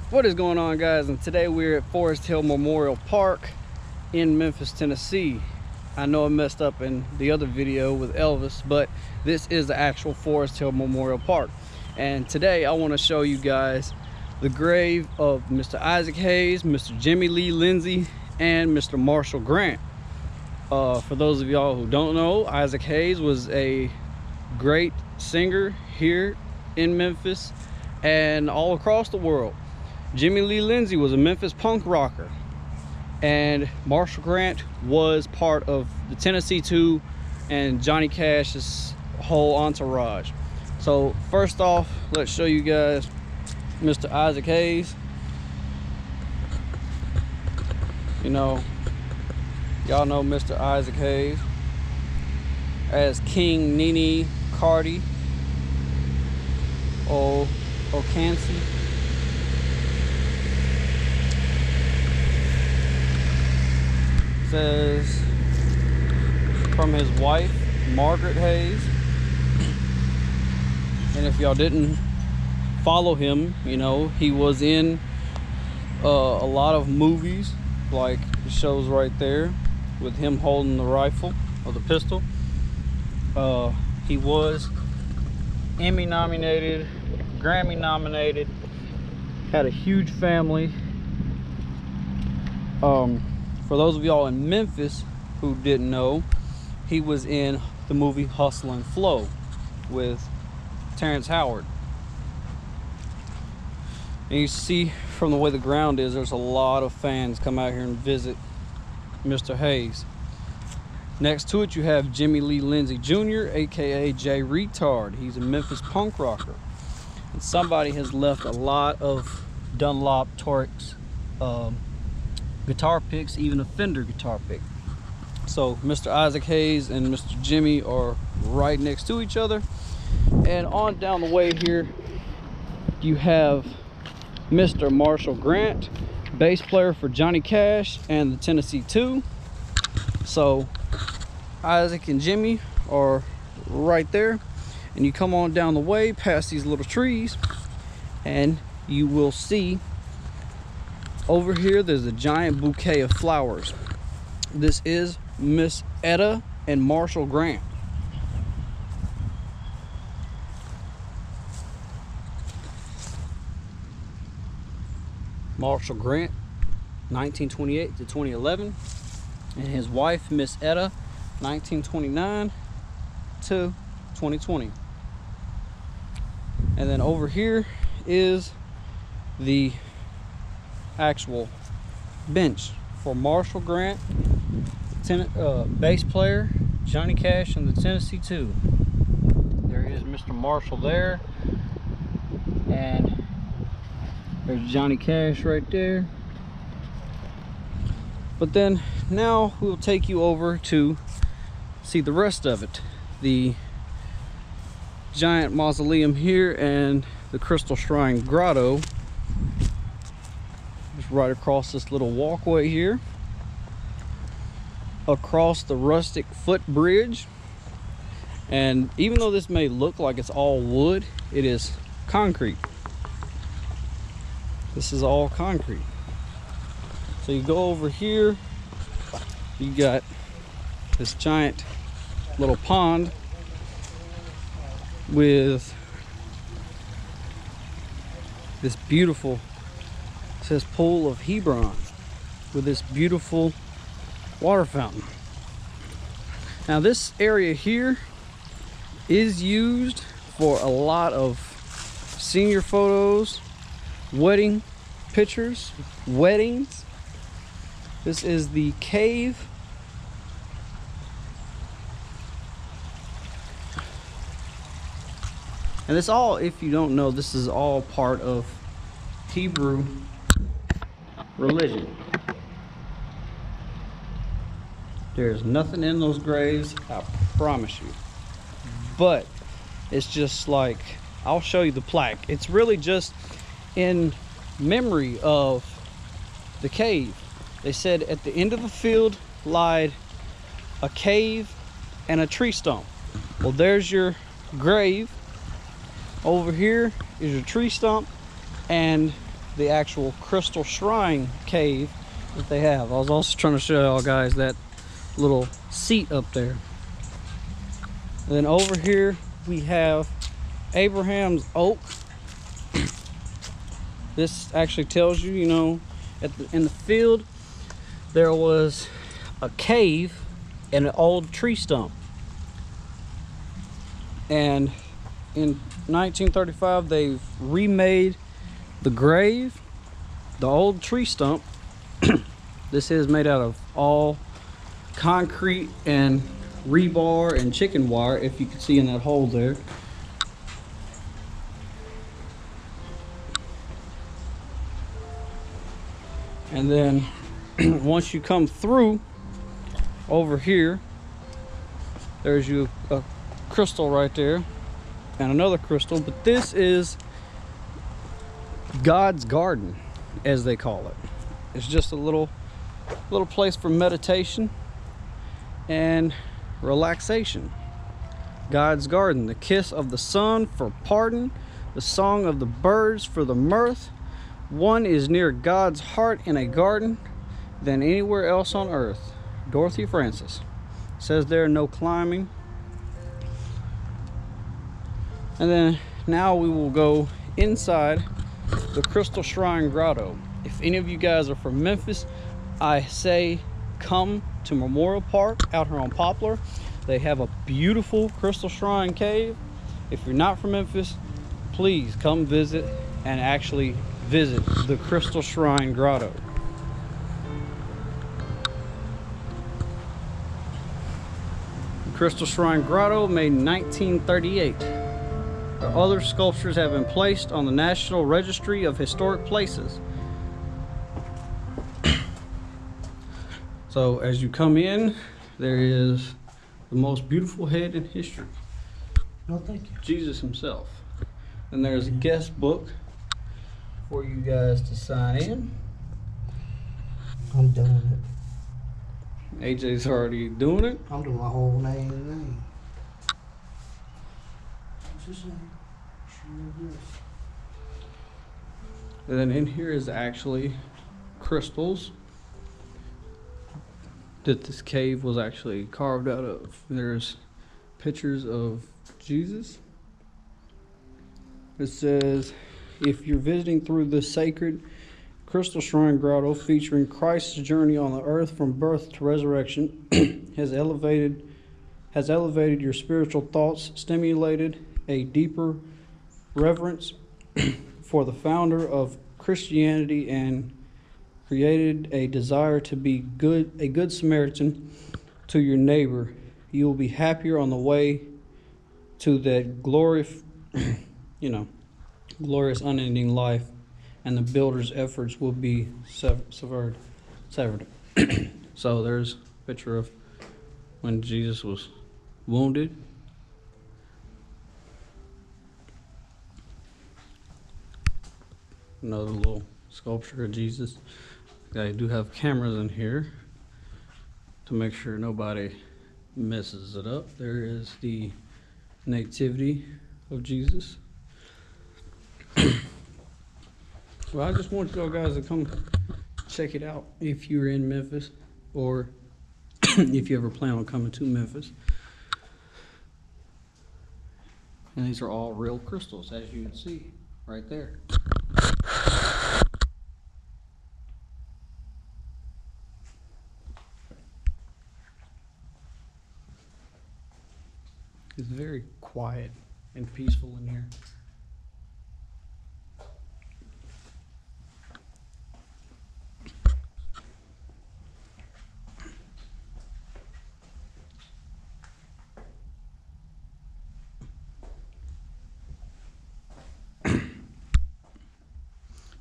What is going on, guys? And today we're at Forest Hill Memorial Park in Memphis, Tennessee. I know I messed up in the other video with Elvis, but this is the actual Forest Hill Memorial Park. And today I want to show you guys the grave of Mr. Isaac Hayes, Mr. Jimmy Lee Lindsay, and Mr. Marshall Grant. For those of y'all who don't know, Isaac Hayes was a great singer here in Memphis and all across the world. Jimmy Lee Lindsay was a Memphis punk rocker, and Marshall Grant was part of the Tennessee 2 and Johnny Cash's whole entourage. So first off, let's show you guys Mr. Isaac Hayes. You know, y'all know Mr. Isaac Hayes as King Nene Cardi O'Cansey. Says from his wife Margaret Hayes. And if y'all didn't follow him, you know, he was in a lot of movies, like the shows right there with him holding the rifle or the pistol. He was Emmy nominated, Grammy nominated, had a huge family. For those of y'all in Memphis who didn't know, he was in the movie Hustle and Flow with Terrence Howard. And you see from the way the ground is, there's a lot of fans come out here and visit Mr. Hayes. Next to it, you have Jimmy Lee Lindsay Jr., aka Jay Retard. He's a Memphis punk rocker. And somebody has left a lot of Dunlop Torx guitar picks, even a Fender guitar pick. So Mr. Isaac Hayes and Mr. Jimmy are right next to each other. And on down the way here, you have Mr. Marshall Grant, bass player for Johnny Cash and the Tennessee 2. So Isaac and Jimmy are right there, and you come on down the way past these little trees and you will see over here there's a giant bouquet of flowers. This is Miss Etta and Marshall Grant. Marshall Grant, 1928 to 2011, and his wife, Miss Etta, 1929 to 2020. And then over here is the actual bench for Marshall Grant, bass player, Johnny Cash, and the Tennessee 2. There is Mr. Marshall there, and there's Johnny Cash right there. But then now we'll take you over to see the rest of it. The giant mausoleum here and the crystal shrine grotto. Just right across this little walkway here. Across the rustic footbridge. And even though this may look like it's all wood, it is concrete. This is all concrete. So you go over here, you got this giant little pond with this beautiful, it says pool of Hebron, with this beautiful water fountain. Now this area here is used for a lot of senior photos, wedding pictures, weddings. This is the cave. And this all, if you don't know, this is all part of Hebrew religion. There's nothing in those graves, I promise you. But it's just like, I'll show you the plaque. It's really just in memory of the cave. They said at the end of the field lied a cave and a tree stump. Well, there's your grave. Over here is your tree stump, and the actual crystal shrine cave that they have. I was also trying to show y'all guys that little seat up there. And then over here we have Abraham's oak. This actually tells you, you know, in the field there was a cave and an old tree stump. And in 1935 they remade the grave, the old tree stump. This is made out of all concrete and rebar and chicken wire, if you can see in that hole there. And then once you come through over here, there's a crystal right there and another crystal, but this is God's garden, as they call it. It's just a little place for meditation and relaxation. God's garden, the kiss of the sun for pardon, the song of the birds for the mirth. One is near God's heart in a garden than anywhere else on earth. Dorothy Francis. Says there, no climbing. And then now we will go inside the Crystal Shrine Grotto. If any of you guys are from Memphis, I say come to Memorial Park out here on Poplar. They have a beautiful Crystal Shrine cave. If you're not from Memphis, please come visit and actually visit the Crystal Shrine Grotto. The Crystal Shrine Grotto, made in 1938. The other sculptures have been placed on the National Registry of Historic Places. So as you come in, there is the most beautiful head in history. No, thank you. Jesus himself. And there's a guest book for you guys to sign in. I'm doing it. AJ's already doing it. I'm doing my whole name. What's his name? And then in here is actually crystals that this cave was actually carved out of. There's pictures of Jesus. It says, if you're visiting through this sacred Crystal Shrine Grotto featuring Christ's journey on the earth from birth to resurrection, has elevated your spiritual thoughts, stimulated a deeper reverence for the founder of Christianity, and created a desire to be a good Samaritan to your neighbor, you will be happier on the way to that glorious unending life, and the builder's efforts will be severed. So there's a picture of when Jesus was wounded. Another little sculpture of Jesus. I do have cameras in here to make sure nobody messes it up. There is the nativity of Jesus. Well, I just want you guys to come check it out if you're in Memphis, or if you ever plan on coming to Memphis. And these are all real crystals, as you can see right there. It's very quiet and peaceful in here.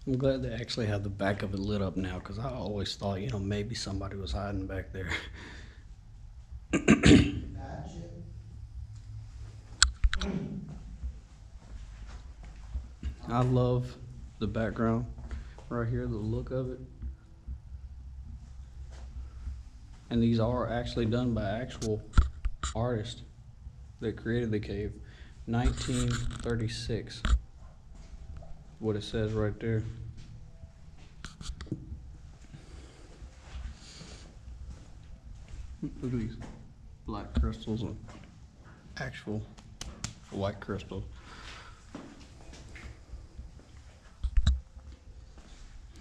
I'm glad they actually have the back of it lit up now, because I always thought, you know, maybe somebody was hiding back there. I love the background right here, the look of it. And these are actually done by actual artists that created the cave, 1936. what it says right there. Look at these black crystals and actual white crystals.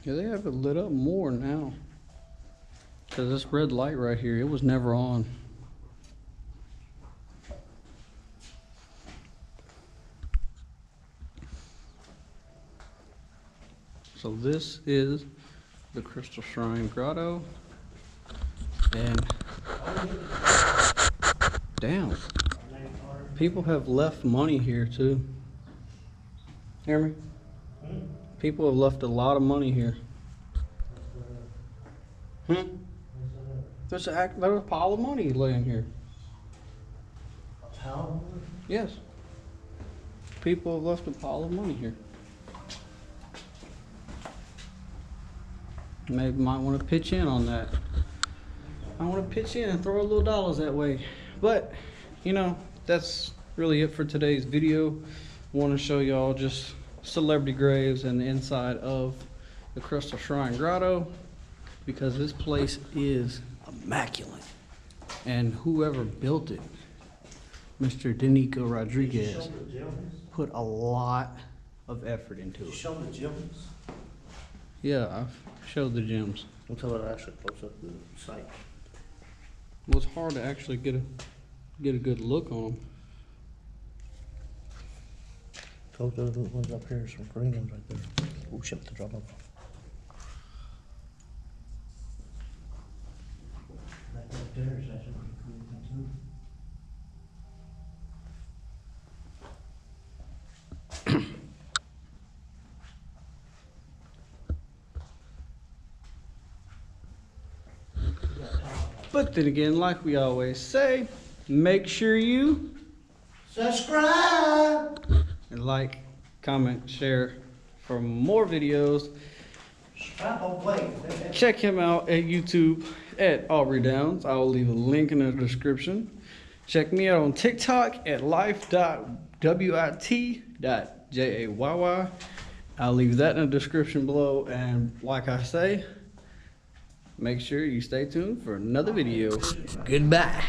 Yeah, they have it lit up more now. Cause this red light right here, it was never on. So this is the Crystal Shrine Grotto. And damn, people have left money here too. Hear me? People have left a lot of money here. There's a pile of money laying here. A pile? Yes. People have left a pile of money here. Maybe might want to pitch in on that. I want to pitch in and throw a little dollars that way. But, you know, that's really it for today's video. I want to show y'all just celebrity graves and the inside of the Crystal Shrine Grotto, because this place is immaculate. And whoever built it, Mr. Danico Rodriguez, put a lot of effort into it. Show the gems. Yeah, I've showed the gems. Until it actually close up the site. Well, it's hard to actually get a good look on them. Those ones up here, some green ones right there. Oh shit, the drop off. That right there is actually pretty cool too. But then again, like we always say, make sure you Subscribe! and like, comment, share for more videos. Check him out at YouTube at Aubrey Downs. I will leave a link in the description. Check me out on TikTok at life.wit.jayy. I'll leave that in the description below. And like I say, make sure you stay tuned for another video. Goodbye.